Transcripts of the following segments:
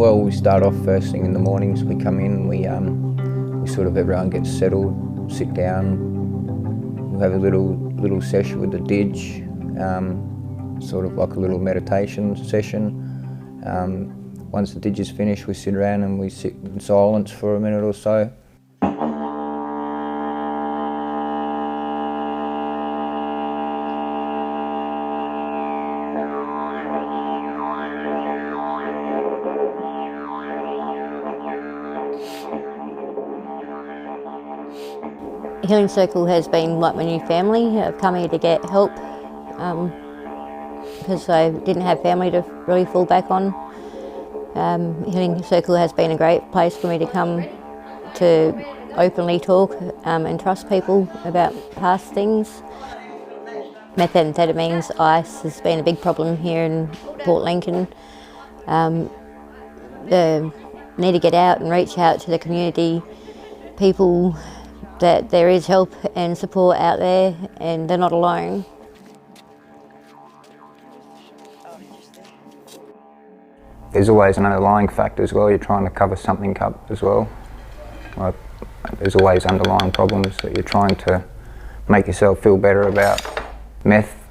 Well, we start off first thing in the mornings. We come in, we sort of everyone gets settled, sit down. We'll have a little session with the DIG, sort of like a little meditation session. Once the DIG is finished, we sit around and we sit in silence for a minute or so. Healing Circle has been like my new family. I've come here to get help because I didn't have family to really fall back on. Healing Circle has been a great place for me to come to openly talk and trust people about past things. Methamphetamines, ice has been a big problem here in Port Lincoln. The need to get out and reach out to the community, people, that there is help and support out there and they're not alone. There's always an underlying factor as well. You're trying to cover something up as well. Like, there's always underlying problems that you're trying to make yourself feel better about. Meth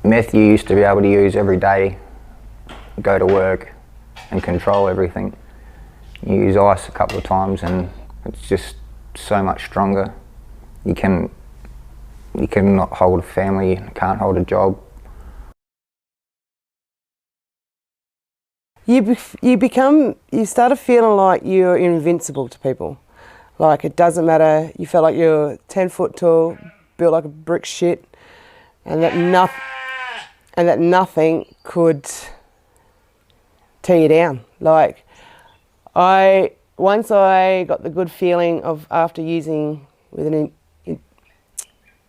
you used to be able to use every day, go to work and control everything. You use ice a couple of times and it's just so much stronger. You cannot hold a family, you can't hold a job. You started feeling like you're invincible to people. Like it doesn't matter, you felt like you're 10 foot tall, built like a brick shit, and that nothing could tear you down. Like once I got the good feeling of after using with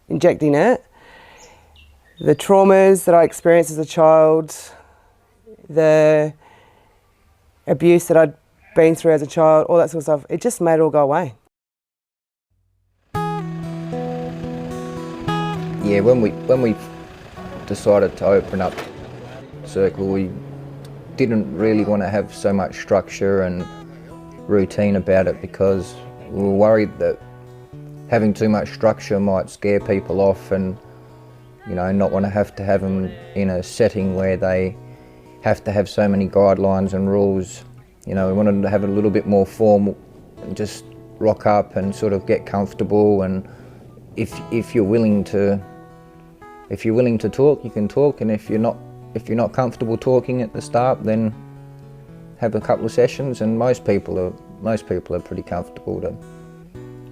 injecting it, the traumas that I experienced as a child, the abuse that I'd been through as a child, all that sort of stuff, it just made it all go away. Yeah, when we decided to open up Circle, we didn't really want to have so much structure and routine about it because we were worried that having too much structure might scare people off and, you know, not want to have them in a setting where they have to have so many guidelines and rules. You know, we wanted to have it a little bit more formal and just rock up and sort of get comfortable, and if you're willing to talk, you can talk, and if you're not comfortable talking at the start, then have a couple of sessions, and most people are pretty comfortable to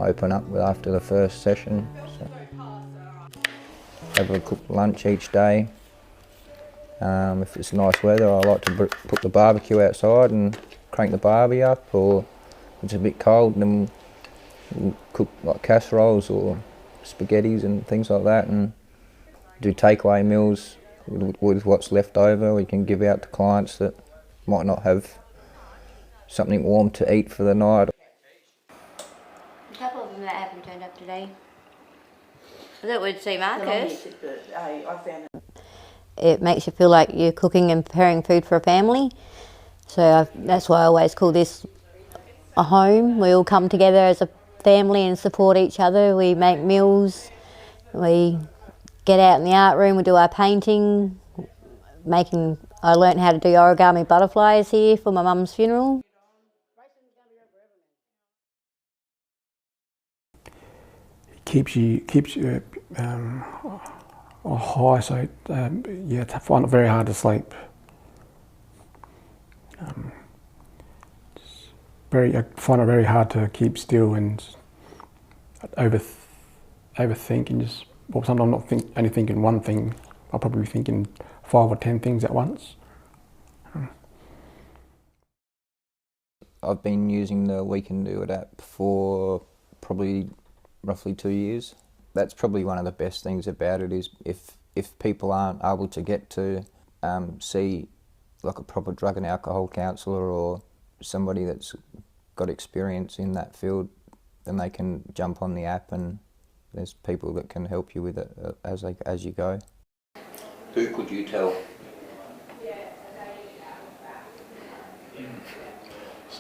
open up after the first session. So, have a cooked lunch each day. If it's nice weather, I like to put the barbecue outside and crank the barbie up, or if it's a bit cold, then we'll cook like casseroles or spaghettis and things like that, and do takeaway meals with what's left over. We can give out to clients that might not have something warm to eat for the night. A couple of them that haven't turned up today. That would see Marcus. It makes you feel like you're cooking and preparing food for a family. So that's why I always call this a home. We all come together as a family and support each other. We make meals, we get out in the art room, we do our painting, I learnt how to do origami butterflies here for my mum's funeral. Keeps you high, so yeah, I find it very hard to sleep. I find it very hard to keep still and overthink and just, well, sometimes I'm not only thinking one thing, I'll probably be thinking 5 or 10 things at once. I've been using the We Can Do It app for probably roughly 2 years. That's probably one of the best things about it, is if people aren't able to get to see like a proper drug and alcohol counsellor or somebody that's got experience in that field, then they can jump on the app and there's people that can help you with it as you go. Who could you tell?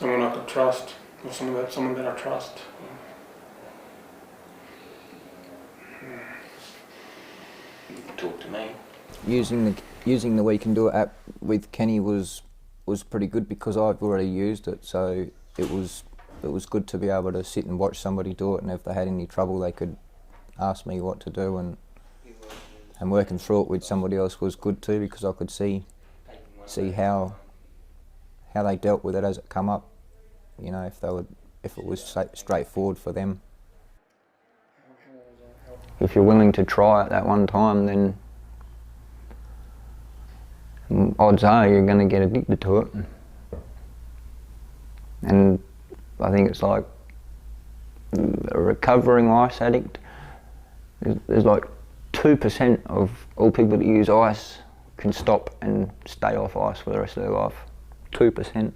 someone I could trust, or someone that I trust. Talk to me. Using the We Can Do It app with Kenny was pretty good because I've already used it, so it was good to be able to sit and watch somebody do it, and if they had any trouble they could ask me what to do, and working through it with somebody else was good too because I could see how they dealt with it as it come up, you know, if it was straightforward for them. If you're willing to try it that one time, then odds are you're going to get addicted to it. And I think it's like a recovering ice addict. There's like 2% of all people that use ice can stop and stay off ice for the rest of their life. 2%.